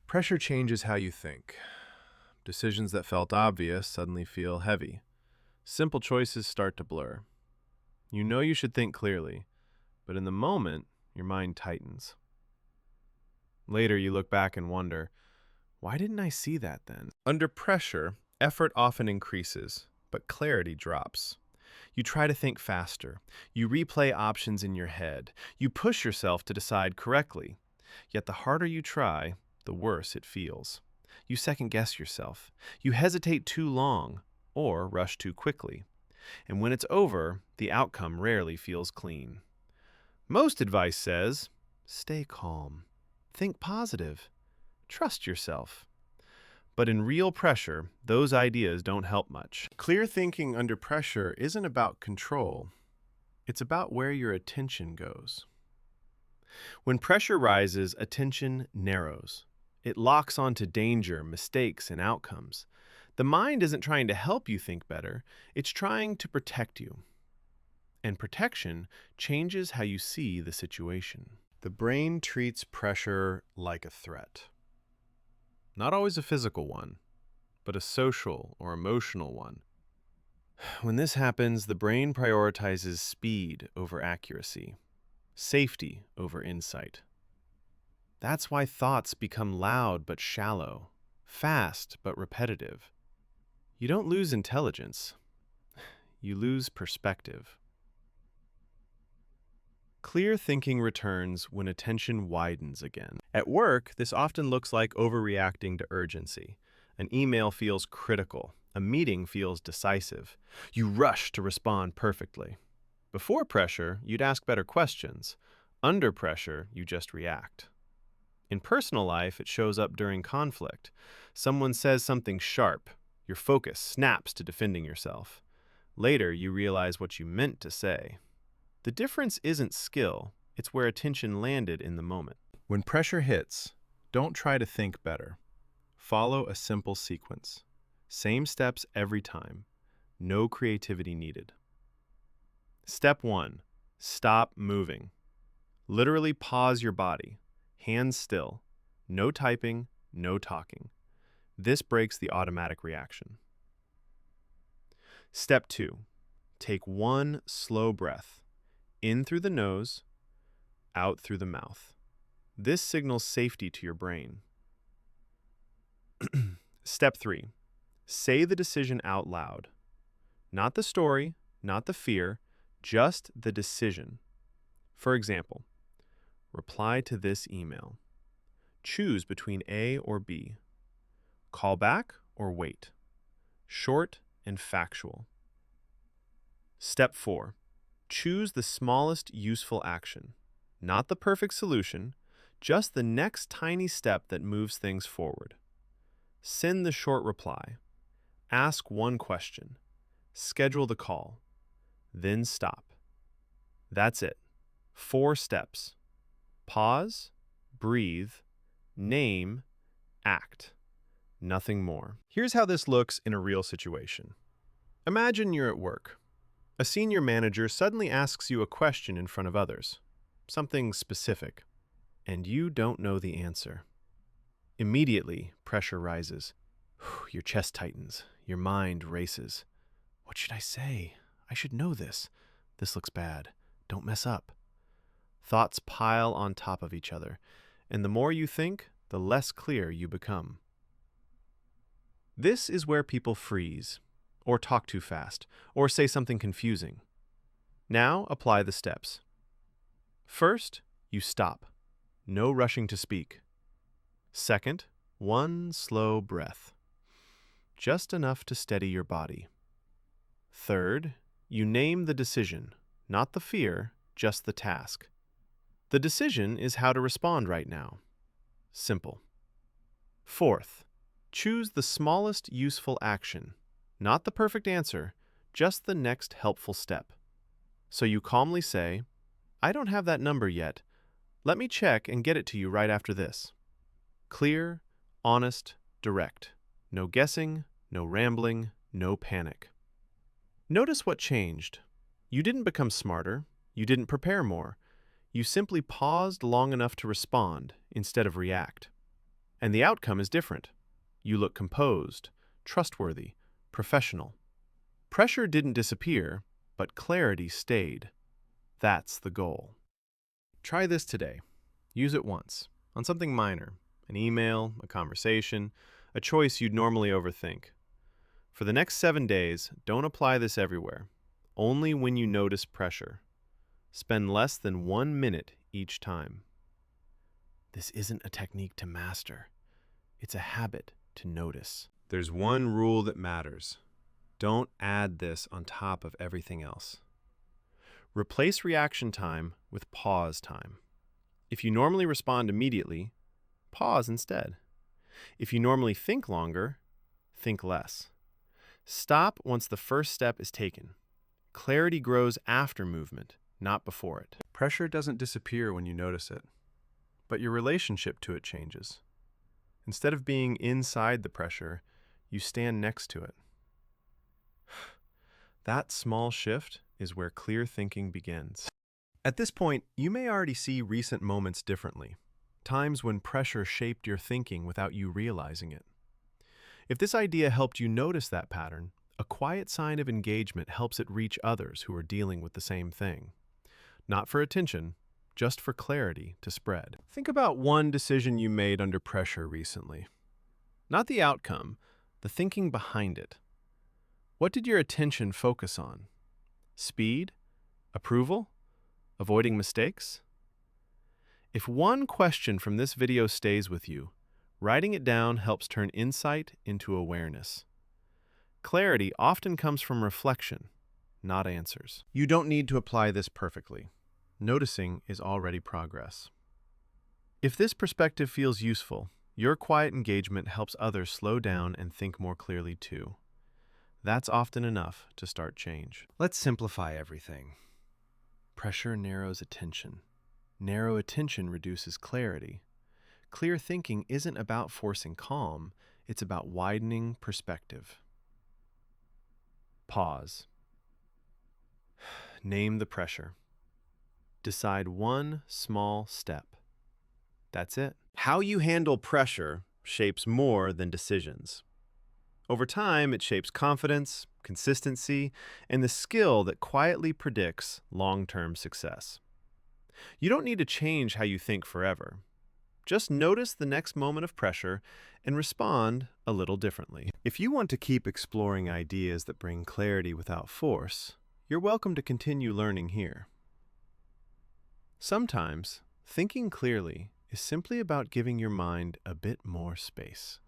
Pressure changes how you think. Decisions that felt obvious suddenly feel heavy. Simple choices start to blur. You know you should think clearly, but in the moment, your mind tightens. Later, you look back and wonder, why didn't I see that then? Under pressure, effort often increases, but clarity drops. You try to think faster. You replay options in your head. You push yourself to decide correctly. Yet the harder you try, the worse it feels. You second-guess yourself. You hesitate too long or rush too quickly. And when it's over, the outcome rarely feels clean. Most advice says, stay calm, think positive, trust yourself. But in real pressure, those ideas don't help much. Clear thinking under pressure isn't about control. It's about where your attention goes. When pressure rises, attention narrows. It locks onto danger, mistakes, and outcomes. The mind isn't trying to help you think better, it's trying to protect you. And protection changes how you see the situation. The brain treats pressure like a threat. Not always a physical one, but a social or emotional one. When this happens, the brain prioritizes speed over accuracy, safety over insight. That's why thoughts become loud but shallow, fast but repetitive. You don't lose intelligence, you lose perspective. Clear thinking returns when attention widens again. At work, this often looks like overreacting to urgency. An email feels critical. A meeting feels decisive. You rush to respond perfectly. Before pressure, you'd ask better questions. Under pressure, you just react. In personal life, it shows up during conflict. Someone says something sharp. Your focus snaps to defending yourself. Later, you realize what you meant to say. The difference isn't skill, it's where attention landed in the moment. When pressure hits, don't try to think better. Follow a simple sequence. Same steps every time. No creativity needed. Step 1. Stop moving. Literally pause your body. Hands still. No typing, no talking. This breaks the automatic reaction. Step 2. Take one slow breath. In through the nose, out through the mouth. This signals safety to your brain. Step 3. Say the decision out loud. Not the story, not the fear, just the decision. For example, reply to this email. Choose between A or B. Call back or wait. Short and factual. Step 4. Choose the smallest useful action. Not the perfect solution, just the next tiny step that moves things forward. Send the short reply. Ask one question. Schedule the call. Then stop. That's it. 4 steps. Pause, breathe, name, act. Nothing more. Here's how this looks in a real situation. Imagine you're at work. A senior manager suddenly asks you a question in front of others, something specific, and you don't know the answer. Immediately, pressure rises. Your chest tightens. Your mind races. What should I say? I should know this. This looks bad. Don't mess up. Thoughts pile on top of each other, and the more you think, the less clear you become. This is where people freeze, or talk too fast, or say something confusing. Now apply the steps. First, you stop. No rushing to speak. Second, one slow breath. Just enough to steady your body. Third, you name the decision, not the fear, just the task. The decision is how to respond right now. Simple. Fourth, choose the smallest useful action. Not the perfect answer, just the next helpful step. So you calmly say, I don't have that number yet. Let me check and get it to you right after this. Clear, honest, direct. No guessing, no rambling, no panic. Notice what changed. You didn't become smarter. You didn't prepare more. You simply paused long enough to respond instead of react. And the outcome is different. You look composed, trustworthy, professional. Pressure didn't disappear, but clarity stayed. That's the goal. Try this today. Use it once, on something minor, an email, a conversation, a choice you'd normally overthink. For the next 7 days, don't apply this everywhere, only when you notice pressure. Spend less than 1 minute each time. This isn't a technique to master. It's a habit to notice. There's one rule that matters. Don't add this on top of everything else. Replace reaction time with pause time. If you normally respond immediately, pause instead. If you normally think longer, think less. Stop once the first step is taken. Clarity grows after movement, not before it. Pressure doesn't disappear when you notice it, but your relationship to it changes. Instead of being inside the pressure, you stand next to it. That small shift is where clear thinking begins. At this point, you may already see recent moments differently, times when pressure shaped your thinking without you realizing it. If this idea helped you notice that pattern, a quiet sign of engagement helps it reach others who are dealing with the same thing. Not for attention, just for clarity to spread. Think about one decision you made under pressure recently. Not the outcome, the thinking behind it. What did your attention focus on? Speed? Approval? Avoiding mistakes? If one question from this video stays with you, writing it down helps turn insight into awareness. Clarity often comes from reflection, not answers. You don't need to apply this perfectly. Noticing is already progress. If this perspective feels useful, your quiet engagement helps others slow down and think more clearly too. That's often enough to start change. Let's simplify everything. Pressure narrows attention. Narrow attention reduces clarity. Clear thinking isn't about forcing calm, it's about widening perspective. Pause. Name the pressure. Decide one small step. That's it. How you handle pressure shapes more than decisions. Over time, it shapes confidence, consistency, and the skill that quietly predicts long-term success. You don't need to change how you think forever. Just notice the next moment of pressure and respond a little differently. If you want to keep exploring ideas that bring clarity without force, you're welcome to continue learning here. Sometimes, thinking clearly is simply about giving your mind a bit more space.